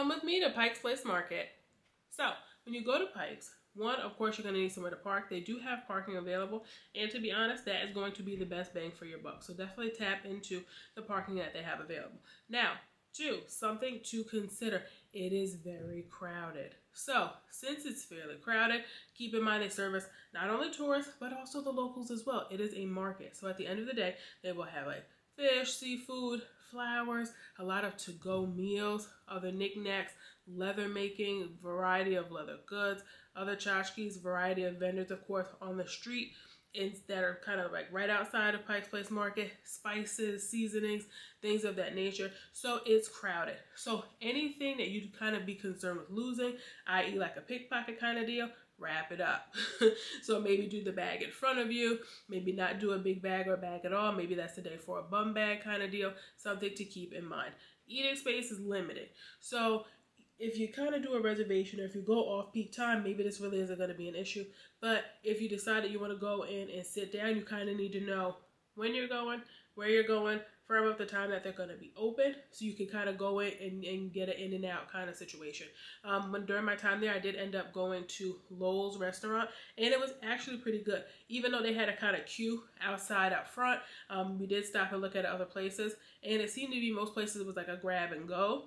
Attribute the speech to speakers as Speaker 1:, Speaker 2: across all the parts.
Speaker 1: Come with me to Pike Place Market. So, when you go to Pike's, one, of course, you're going to need somewhere to park. They do have parking available, and to be honest, that is going to be the best bang for your buck. So definitely tap into the parking that they have available. Now, two, something to consider. It is very crowded. So, since it's fairly crowded, keep in mind they service not only tourists, but also the locals as well. It is a market. So at the end of the day, they will have like fish, seafood, flowers, a lot of to-go meals, other knickknacks, leather making, variety of leather goods, other tchotchkes, variety of vendors, of course, on the street that are kind of like right outside of Pike's Place Market, spices, seasonings, things of that nature. So it's crowded. So anything that you'd kind of be concerned with losing, i.e. like a pickpocket kind of deal, wrap it up. So maybe do the bag in front of you, maybe not do a big bag or bag at all. Maybe that's the day for a bum bag kind of deal, something to keep in mind. Eating space is limited. So if you kind of do a reservation or if you go off peak time, maybe this really isn't going to be an issue. But if you decide that you want to go in and sit down, you kind of need to know when you're going, where you're going, firm up the time that they're going to be open so you can kind of go in and get an in and out kind of situation. During my time there, I did end up going to Lowell's restaurant, and it was actually pretty good. Even though they had a kind of queue outside out front, we did stop and look at other places, and it seemed to be most places it was like a grab and go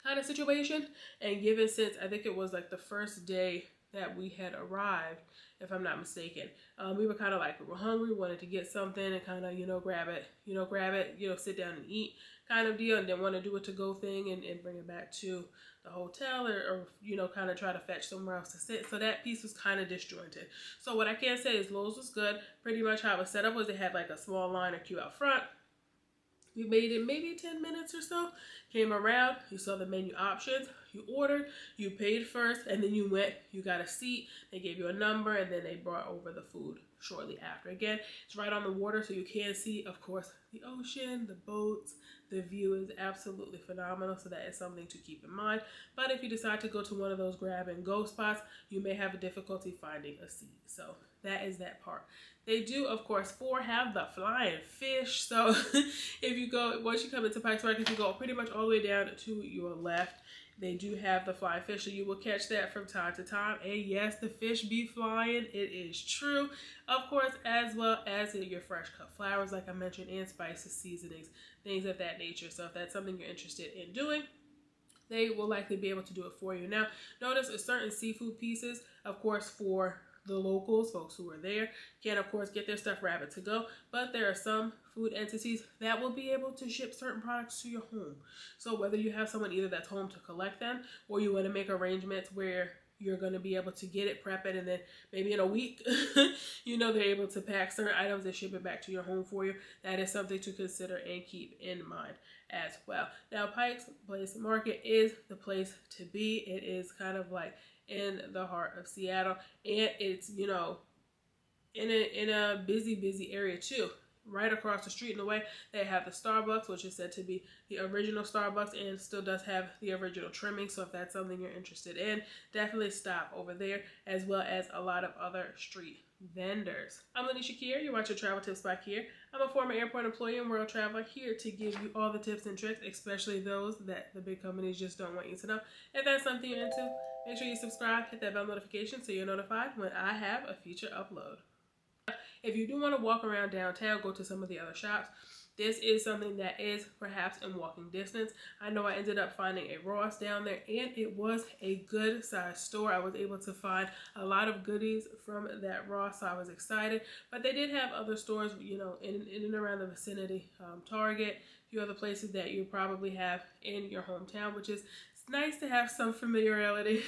Speaker 1: kind of situation. And given since I think it was like the first day that we had arrived, if I'm not mistaken, we were kind of like, we were hungry, wanted to get something and kind of, grab it, sit down and eat kind of deal, and then want to do a to-go thing and bring it back to the hotel or kind of try to fetch somewhere else to sit. So that piece was kind of disjointed. So what I can say is Lowe's was good. Pretty much how it was set up was they had like a small line or queue out front. We made it maybe 10 minutes or so, came around, you saw the menu options, you ordered, you paid first, and then you went, you got a seat, they gave you a number, and then they brought over the food shortly after. Again, it's right on the water, so you can see, of course, the ocean, the boats. The view is absolutely phenomenal, so that is something to keep in mind. But if you decide to go to one of those grab and go spots, you may have a difficulty finding a seat. So that is that part. They do, of course, have the flying fish. So if you go, once you come into Pike's Market, you go pretty much all the way down to your left. They do have the flying fish, so you will catch that from time to time. And yes, the fish be flying. It is true. Of course, as well as your fresh cut flowers, like I mentioned, and spices, seasonings, things of that nature. So if that's something you're interested in doing, they will likely be able to do it for you. Now, notice a certain seafood pieces, of course, for the locals, folks who are there, can of course get their stuff rapid to go, but there are some food entities that will be able to ship certain products to your home. So whether you have someone either that's home to collect them, or you want to make arrangements where you're going to be able to get it, prep it, and then maybe in a week, they're able to pack certain items and ship it back to your home for you. That is something to consider and keep in mind as well. Now, Pike's Place Market is the place to be. It is kind of like in the heart of Seattle, and it's in a busy area too. Right across the street in the way, they have the Starbucks, which is said to be the original Starbucks and still does have the original trimming. So if that's something you're interested in, definitely stop over there, as well as a lot of other street vendors. I'm Lanisha Kier. You're watching Travel Tips by Kier. I'm a former airport employee and world traveler, here to give you all the tips and tricks, especially those that the big companies just don't want you to know. If that's something you're into, make sure you subscribe, hit that bell notification so you're notified when I have a future upload. If you do want to walk around downtown, go to some of the other shops. This is something that is perhaps in walking distance. I know I ended up finding a Ross down there, and it was a good size store. I was able to find a lot of goodies from that Ross, so I was excited. But they did have other stores, in and around the vicinity. Target, a few other places that you probably have in your hometown, which is nice to have some familiarity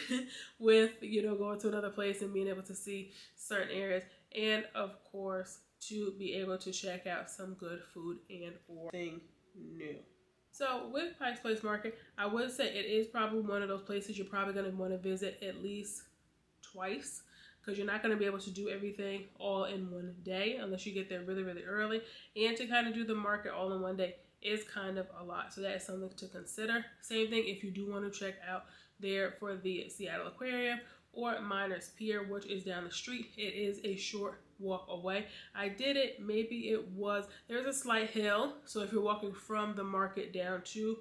Speaker 1: with, going to another place and being able to see certain areas. And of course, to be able to check out some good food and or thing new. So with Pike's Place Market, I would say it is probably one of those places you're probably going to want to visit at least twice, because you're not going to be able to do everything all in one day unless you get there really early. And to kind of do the market all in one day is kind of a lot. So that is something to consider. Same thing if you do want to check out there for the Seattle Aquarium or Miners Pier, which is down the street. It is a short walk away. I did it, there's a slight hill. So if you're walking from the market down to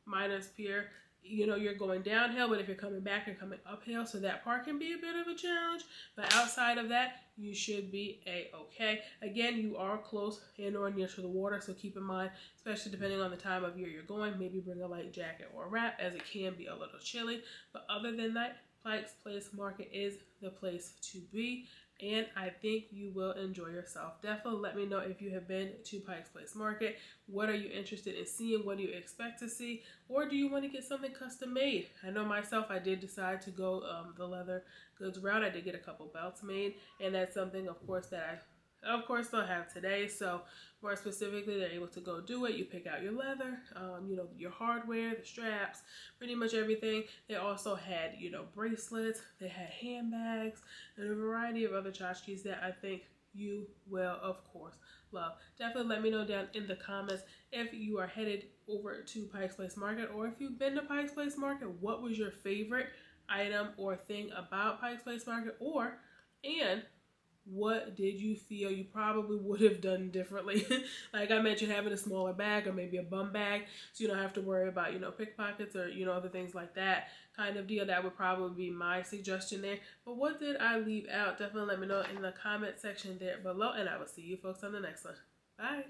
Speaker 1: Miners Pier, you're going downhill, but if you're coming back, you're coming uphill, so that part can be a bit of a challenge. But outside of that, you should be a-okay. Again, you are close and or near to the water, so keep in mind, especially depending on the time of year you're going, maybe bring a light jacket or wrap, as it can be a little chilly. But other than that, Pike's Place Market is the place to be, and I think you will enjoy yourself. Definitely let me know if you have been to Pike's Place Market. What are you interested in seeing? What do you expect to see? Or do you want to get something custom made? I know myself, I did decide to go the leather goods route. I did get a couple belts made, and that's something, of course, that I still have today. So more specifically, they're able to go do it. You pick out your leather, your hardware, the straps, pretty much everything. They also had, bracelets, they had handbags, and a variety of other tchotchkes that I think you will, of course, love. Definitely let me know down in the comments if you are headed over to Pike's Place Market, or if you've been to Pike's Place Market, what was your favorite item or thing about Pike's Place Market, and what did you feel you probably would have done differently? Like I mentioned, having a smaller bag or maybe a bum bag, so you don't have to worry about, pickpockets or, other things like that kind of deal. That would probably be my suggestion there. But what did I leave out? Definitely let me know in the comment section there below, and I will see you folks on the next one. Bye.